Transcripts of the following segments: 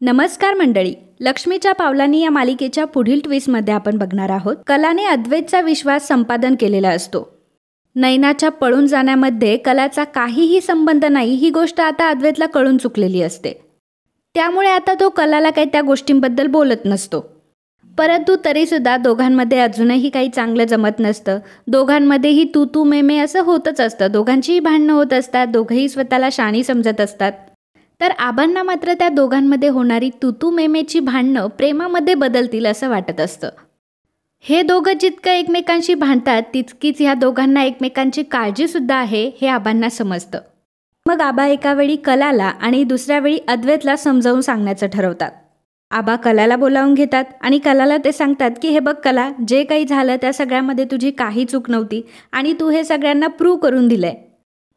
नमस्कार मंडळी, लक्ष्मीच्या पावलांनी या मालिकेच्या पुढील ट्विस्टमध्ये आपण बघणार आहोत. कलाने अद्वैतचा विश्वास संपादन केलेला असतो. नैनाच्या पळून जाण्यामध्ये कलाचा काहीही संबंध नाही ही गोष्ट आता अद्वैतला कळून चुकलेली असते. त्यामुळे आता तो कलाला काही त्या गोष्टींबद्दल बोलत नसतो. परंतु तरीसुद्धा दोघांमध्ये अजूनही काही चांगलं जमत नसतं. दोघांमध्येही तू तू मे असं होतच असतं. दोघांचीही भांडणं होत असतात. दोघंही स्वतःला शाणी समजत असतात. तर आबांना मात्र त्या दोघांमध्ये होणारी तू मेमेची भांडणं प्रेमामध्ये बदलतील असं वाटत असतं. हे दोघं जितकं एकमेकांशी भांडतात तितकीच ह्या दोघांना एकमेकांची काळजीसुद्धा आहे हे आबांना समजतं. मग आबा एका वेळी कलाला आणि दुसऱ्या वेळी अद्वैतला समजावून सांगण्याचं ठरवतात. आबा कलाला बोलावून घेतात आणि कलाला ते सांगतात की हे बघ कला, जे काही झालं त्या सगळ्यामध्ये तुझी काही चूक नव्हती आणि तू हे सगळ्यांना प्रूव्ह करून दिलंय.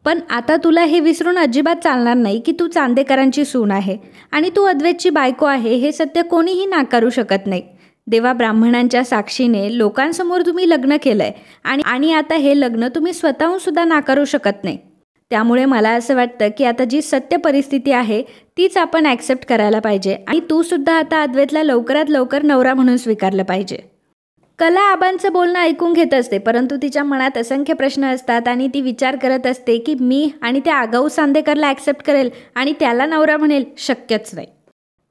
पण आता तुला हे विसरून अजिबात चालणार नाही की तू चांदेकरांची सून आहे आणि तू अद्वैतची बायको आहे. हे सत्य कोणीही नाकारू शकत नाही. देवा ब्राह्मणांच्या साक्षीने लोकांसमोर तुम्ही लग्न केलंय आणि आता हे लग्न तुम्ही स्वतःहून सुद्धा नाकारू शकत नाही. त्यामुळे मला असं वाटतं की आता जी सत्य परिस्थिती आहे तीच आपण ॲक्सेप्ट करायला पाहिजे आणि तू सुद्धा आता अद्वैतला लवकरात लवकर नवरा म्हणून स्वीकारलं पाहिजे. कला आबांचं बोलणं ऐकून घेत असते, परंतु तिच्या मनात असंख्य प्रश्न असतात आणि ती विचार करत असते की मी आणि त्या आगाऊ चांदेकरला ॲक्सेप्ट करेल आणि त्याला नवरा म्हणेल, शक्यच नाही.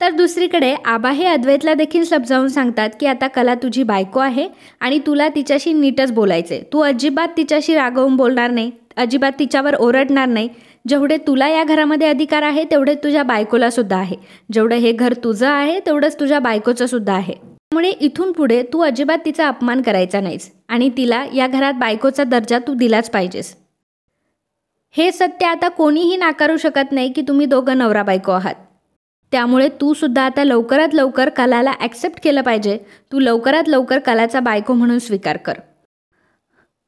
तर दुसरीकडे आबा हे अद्वैतला देखील समजावून सांगतात की आता कला तुझी बायको आहे आणि तुला तिच्याशी नीटच बोलायचे. तू अजिबात तिच्याशी रागवून बोलणार नाही, अजिबात तिच्यावर ओरडणार नाही. जेवढे तुला या घरामध्ये अधिकार आहे तेवढे तुझ्या बायकोला सुद्धा आहे. जेवढं हे घर तुझं आहे तेवढंच तुझ्या बायकोचं सुद्धा आहे. त्यामुळे इथून पुढे तू अजिबात तिचा अपमान करायचा नाहीस आणि तिला या घरात बायकोचा दर्जा तू दिलाच पाहिजेस. हे सत्य आता कोणीही नाकारू शकत नाही की तुम्ही दोघं नवरा बायको आहात. त्यामुळे तू सुद्धा आता लवकरात लवकर कलाला ॲक्सेप्ट केलं पाहिजे. तू लवकरात लवकर कलाचा बायको म्हणून स्वीकार कर.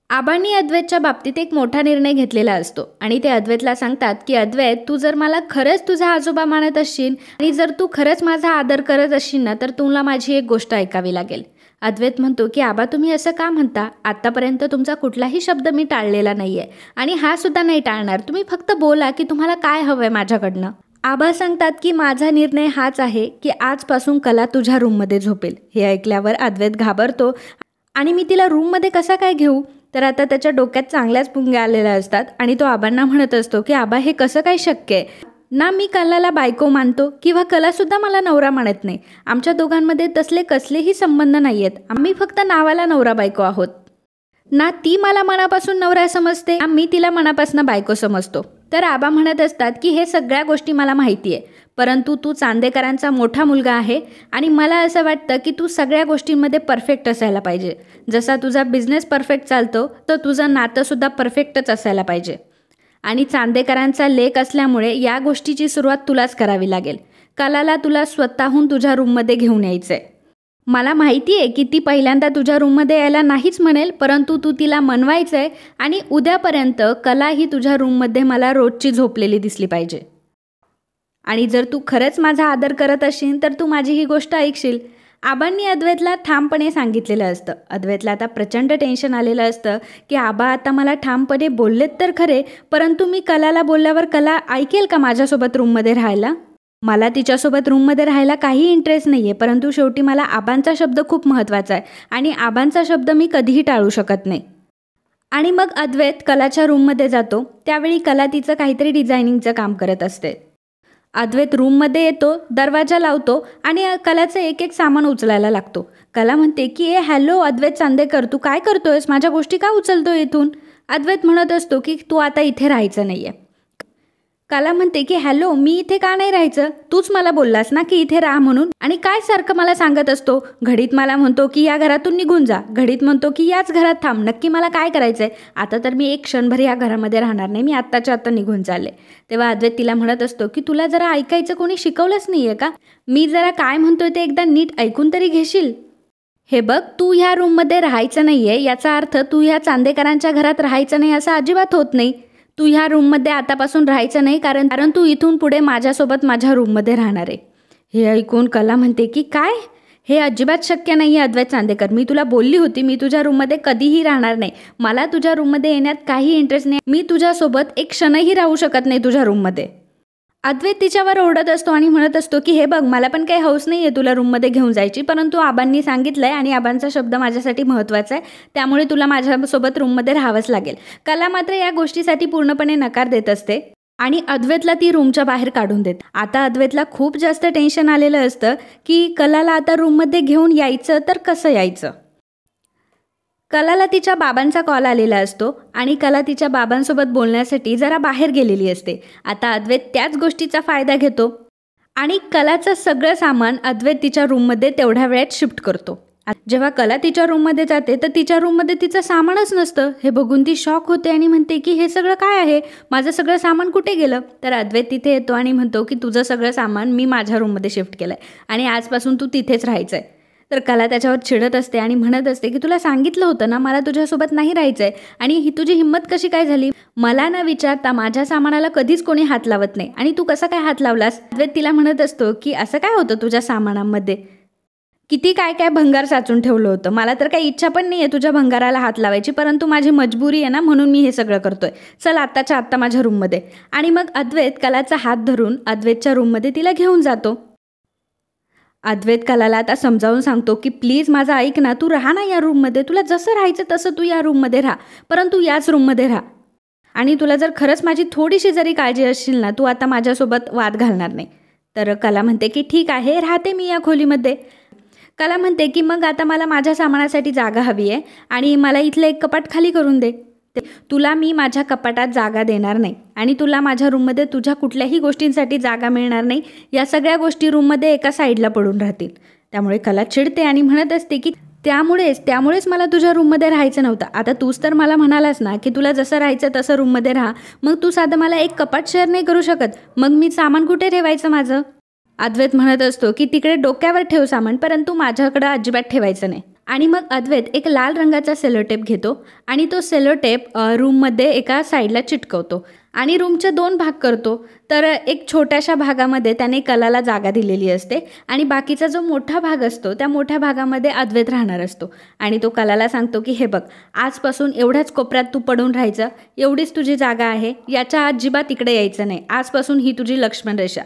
आबांनी अद्वैतच्या बाबतीत एक मोठा निर्णय घेतलेला असतो आणि ते अद्वैतला सांगतात की अद्वैत, तू जर मला खरंच तुझा आजोबा मानत असशील आणि जर तू खरंच माझा आदर करत असशील ना तर तुला माझी एक गोष्ट ऐकावी लागेल. अद्वैत म्हणतो की आबा, तुम्ही असं का म्हणता? आत्तापर्यंत तुमचा कुठलाही शब्द मी टाळलेला नाही आहे आणि हा सुद्धा नाही टाळणार. तुम्ही फक्त बोला की तुम्हाला काय हवं आहे माझ्याकडनं. आबा सांगतात की माझा निर्णय हाच आहे की आजपासून कला तुझ्या रूममध्ये झोपेल. हे ऐकल्यावर अद्वैत घाबरतो आणि मी तिला रूममध्ये कसा काय घेऊ? तर आता त्याच्या डोक्यात चांगल्याच पुंग्या आलेल्या असतात आणि तो आबांना म्हणत असतो की आबा, हे कसं काय शक्य आहे ना? मी कलाला बायको मानतो किंवा कलासुद्धा मला नवरा मानत नाही. आमच्या दोघांमध्ये तसले कसलेही संबंध नाही आहेत. आम्ही फक्त नावाला नवरा बायको आहोत ना. ती मला मनापासून नवरा समजते, मी तिला मनापासून बायको समजतो. तर आबा म्हणत असतात की हे सगळ्या गोष्टी मला माहिती आहे, परंतु तू चांदेकरांचा मोठा मुलगा आहे आणि मला असं वाटतं की तू सगळ्या गोष्टींमध्ये परफेक्ट असायला पाहिजे. जसा तुझा बिझनेस परफेक्ट चालतो तर तुझं नातंसुद्धा परफेक्टच असायला पाहिजे आणि चांदेकरांचा लेक असल्यामुळे या गोष्टीची सुरुवात तुलाच करावी लागेल. कलाला तुला स्वतःहून तुझ्या रूममध्ये घेऊन यायचं आहे. मला माहिती आहे की ती पहिल्यांदा तुझ्या रूममध्ये यायला नाहीच म्हणेल, परंतु तू तिला मनवायचं आहे आणि उद्यापर्यंत कला ही तुझ्या रूममध्ये मला रोजची झोपलेली दिसली पाहिजे. आणि जर तू खरंच माझा आदर करत असशील तर तू माझी ही गोष्ट ऐकशील. आबांनी अद्वैतला ठामपणे सांगितलेलं असतं. अद्वैतला आता प्रचंड टेन्शन आलेलं असतं की आबा आता मला ठामपणे बोललेत तर खरे, परंतु मी कलाला बोलल्यावर कला ऐकेल का माझ्यासोबत रूममध्ये राहायला? मला तिच्यासोबत रूममध्ये राहायला काही इंटरेस्ट नाही आहे, परंतु शेवटी मला आबांचा शब्द खूप महत्त्वाचा आहे आणि आबांचा शब्द मी कधीही टाळू शकत नाही. आणि मग अद्वैत कलाच्या रूममध्ये जातो. त्यावेळी कला तिचं काहीतरी डिझायनिंगचं काम करत असते. अद्वैत रूममध्ये येतो, दरवाजा लावतो आणि कलाचं एक एक सामान उचलायला लागतो. कला म्हणते की हॅलो अद्वैत चांदेकर, तू काय करतोयस? माझ्या गोष्टी का उचलतोय इथून? अद्वैत म्हणत असतो की तू आता इथे राहायचं नाही आहे. कला म्हणते की हॅलो, मी इथे का नाही राहायचं? तूच मला बोललास ना की इथे राहा म्हणून, आणि काय सारखं मला सांगत असतो? घडीत मला म्हणतो की या घरातून निघून जा, घडीत म्हणतो की याच घरात थांब. नक्की मला काय करायचं आहे? आता तर मी एक क्षणभर या घरामध्ये राहणार नाही, मी आत्ताच्या आत्ता निघून चालले. तेव्हा अद्वैत तिला म्हणत असतो की तुला जरा ऐकायचं कोणी शिकवलंच नाही आहे का? मी जरा काय म्हणतोय ते एकदा नीट ऐकून तरी घेशील? हे बघ, तू ह्या रूममध्ये राहायचं नाही आहे याचा अर्थ तू ह्या चांदेकरांच्या घरात राहायचं नाही असं अजिबात होत नाही. तू ह्या रूममध्ये आतापासून राहायचं नाही कारण तू इथून पुढे माझ्यासोबत माझ्या रूममध्ये राहणार आहे. हे ऐकून कला म्हणते की काय? हे अजिबात शक्य नाही आहे अद्वैत चांदेकर. मी तुला बोलली होती मी तुझ्या रूममध्ये कधीही राहणार नाही. मला तुझ्या रूममध्ये येण्यात काही इंटरेस्ट नाही. मी तुझ्यासोबत एक क्षणही राहू शकत नाही तुझ्या रूममध्ये. अद्वैत तिच्यावर ओरडत असतो आणि म्हणत असतो की हे बघ, मला पण काही हौस नाही आहे तुला रूममध्ये घेऊन जायची, परंतु आबांनी सांगितलंय आणि आबांचा शब्द माझ्यासाठी महत्त्वाचा आहे, त्यामुळे तुला माझ्यासोबत रूममध्ये राहावंच लागेल. कला मात्र या गोष्टीसाठी पूर्णपणे नकार देत असते आणि अद्वैतला ती रूमच्या बाहेर काढून देते. आता अद्वैतला खूप जास्त टेन्शन आलेलं असतं की कलाला आता रूममध्ये घेऊन यायचं तर कसं यायचं. कलाला तिच्या बाबांचा कॉल आलेला असतो आणि कला तिच्या बाबांसोबत बोलण्यासाठी जरा बाहेर गेलेली असते. आता अद्वैत त्याच गोष्टीचा फायदा घेतो आणि कलाचं सगळं सामान अद्वैत तिच्या रूममध्ये तेवढ्या वेळात शिफ्ट करतो. जेव्हा कला तिच्या रूममध्ये जाते तर तिच्या रूममध्ये तिचं सामानच नसतं. हे बघून ती शॉक होते आणि म्हणते की हे सगळं काय आहे, माझं सगळं सामान कुठे गेलं. तर अद्वैत तिथे येतो आणि म्हणतो की तुझं सगळं सामान मी माझ्या रूममध्ये शिफ्ट केलं आहे आणि आजपासून तू तिथेच राहायचं आहे. तर कला त्याच्यावर चिडत असते आणि म्हणत असते की तुला सांगितलं होतं ना मला तुझ्यासोबत नाही राहायचं आहे, आणि ही तुझी हिंमत कशी काय झाली, मला न विचारता माझ्या सामानाला कधीच कोणी हात लावत नाही आणि तू कसा काय हात लावलास. अद्वैत तिला म्हणत असतो की असं काय होतं तुझ्या सामानामध्ये, किती काय काय भंगार साचून ठेवलं होतं, मला तर काही इच्छा पण नाही आहे तुझ्या भंगाराला हात लावायची, परंतु माझी मजबुरी आहे ना, म्हणून मी हे सगळं करतोय, चल आत्ताच्या आत्ता माझ्या रूममध्ये. आणि मग अद्वैत कलाचा हात धरून अद्वैतच्या रूममध्ये तिला घेऊन जातो. अद्वैत कलाला आता समजावून सांगतो की प्लीज माझं ऐक ना, तू राहा ना या रूममध्ये, तुला जसं राहायचं तसं तू या रूममध्ये राहा, परंतु याच रूममध्ये राहा, आणि तुला जर खरंच माझी थोडीशी जरी काळजी असशील ना, तू आता माझ्यासोबत वाद घालणार नाही. तर कला म्हणते की ठीक आहे, राहते मी या खोलीमध्ये. कला म्हणते की मग आता मला माझ्या सामानासाठी जागा हवी आहे आणि मला इथलं एक कपाट खाली करून दे. तुला मी माझ्या कपाटात जागा देणार नाही आणि तुला माझ्या रूममध्ये तुझ्या कुठल्याही गोष्टींसाठी जागा मिळणार नाही. या सगळ्या गोष्टी रूममध्ये एका साईडला पडून राहतील. त्यामुळे कला चिडते आणि म्हणत असते की त्यामुळेच मला तुझ्या रूममध्ये राहायचं नव्हतं. आता तूच तर मला म्हणालास ना की तुला जसं राहायचं तसं रूममध्ये राहा, मग तू साधं मला एक कपाट शेअर नाही करू शकत, मग मी सामान कुठे ठेवायचं माझं. अद्वैत म्हणत असतो की तिकडे डोक्यावर ठेव सामान, परंतु माझ्याकडं अजिबात ठेवायचं नाही. आणि मग अद्वैत एक लाल रंगाचा सेलोटेप घेतो आणि तो सेलोटेप रूममध्ये एका साईडला चिटकवतो आणि रूमचे 2 भाग करतो. तर एक छोट्याशा भागामध्ये त्याने कलाला जागा दिलेली असते आणि बाकीचा जो मोठा भाग असतो त्या मोठ्या भागामध्ये अद्वैत राहणार असतो. आणि तो कलाला सांगतो की हे बघ, आजपासून एवढ्याच कोपऱ्यात तू पडून राहायचं, एवढीच तुझी जागा आहे, याच्या अजिबात इकडे यायचं नाही, आजपासून ही तुझी लक्ष्मण रेषा.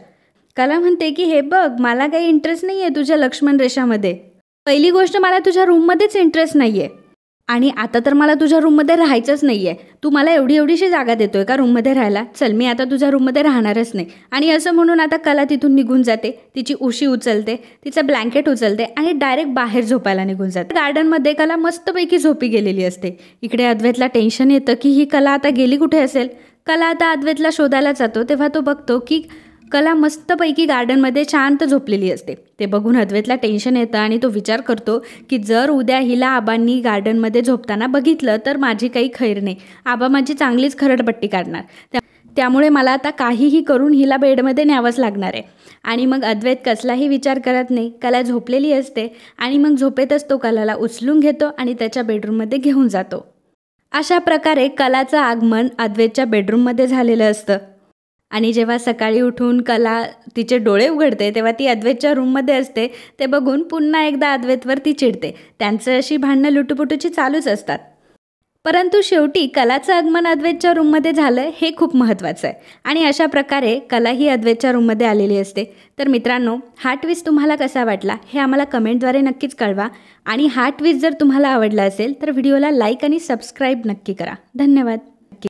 कला म्हणते की हे बघ, मला काही इंटरेस्ट नाही आहे तुझ्या लक्ष्मण रेषामध्ये. पहिली गोष्ट, मला तुझ्या रूममध्येच इंटरेस्ट नाही आहे आणि आता तर मला तुझ्या रूममध्ये राहायचंच नाही आहे. तू मला एवढीशी जागा देतोय का रूममध्ये राहायला, चल मी आता तुझ्या रूममध्ये राहणारच नाही. आणि असं म्हणून आता कला तिथून निघून जाते, तिची उशी उचलते, तिचं ब्लँकेट उचलते आणि डायरेक्ट बाहेर झोपायला निघून जाते. गार्डनमध्ये कला मस्तपैकी झोपी गेलेली असते. इकडे अद्वैतला टेन्शन येतं की ही कला आता गेली कुठे असेल. कला आता अद्वैतला शोधायला जातो तेव्हा तो बघतो की कला मस्तपैकी गार्डनमध्ये शांत झोपलेली असते. ते बघून अद्वैतला टेन्शन येतं आणि तो विचार करतो की जर उद्या हिला आबांनी गार्डनमध्ये झोपताना बघितलं तर माझी काही खैर नाही, आबा माझी चांगलीच खरडपट्टी काढणार, त्यामुळे मला आता काहीही करून हिला बेडमध्ये न्यावंच लागणार आहे. आणि मग अद्वैत कसलाही विचार करत नाही, कला झोपलेली असते आणि मग झोपेतच तो कलाला उचलून घेतो आणि त्याच्या बेडरूममध्ये घेऊन जातो. अशा प्रकारे कलाचं आगमन अद्वैतच्या बेडरूममध्ये झालेलं असतं. आणि जेव्हा सकाळी उठून कला तिचे डोळे उघडते तेव्हा ती अद्वैतच्या रूममध्ये असते. ते बघून पुन्हा एकदा अद्वैतवर ती चिडते. त्यांचं अशी भांडणं लुटुपुटूची चालूच असतात. परंतु शेवटी कलाचं आगमन अद्वैतच्या रूममध्ये झालं हे खूप महत्त्वाचं आहे. आणि अशा प्रकारे कला ही अद्वैतच्या रूममध्ये आलेली असते. तर मित्रांनो, हा ट्विस्ट तुम्हाला कसा वाटला हे आम्हाला कमेंटद्वारे नक्कीच कळवा. आणि हा ट्विस्ट जर तुम्हाला आवडला असेल तर व्हिडिओला लाईक आणि सबस्क्राईब नक्की करा. धन्यवाद.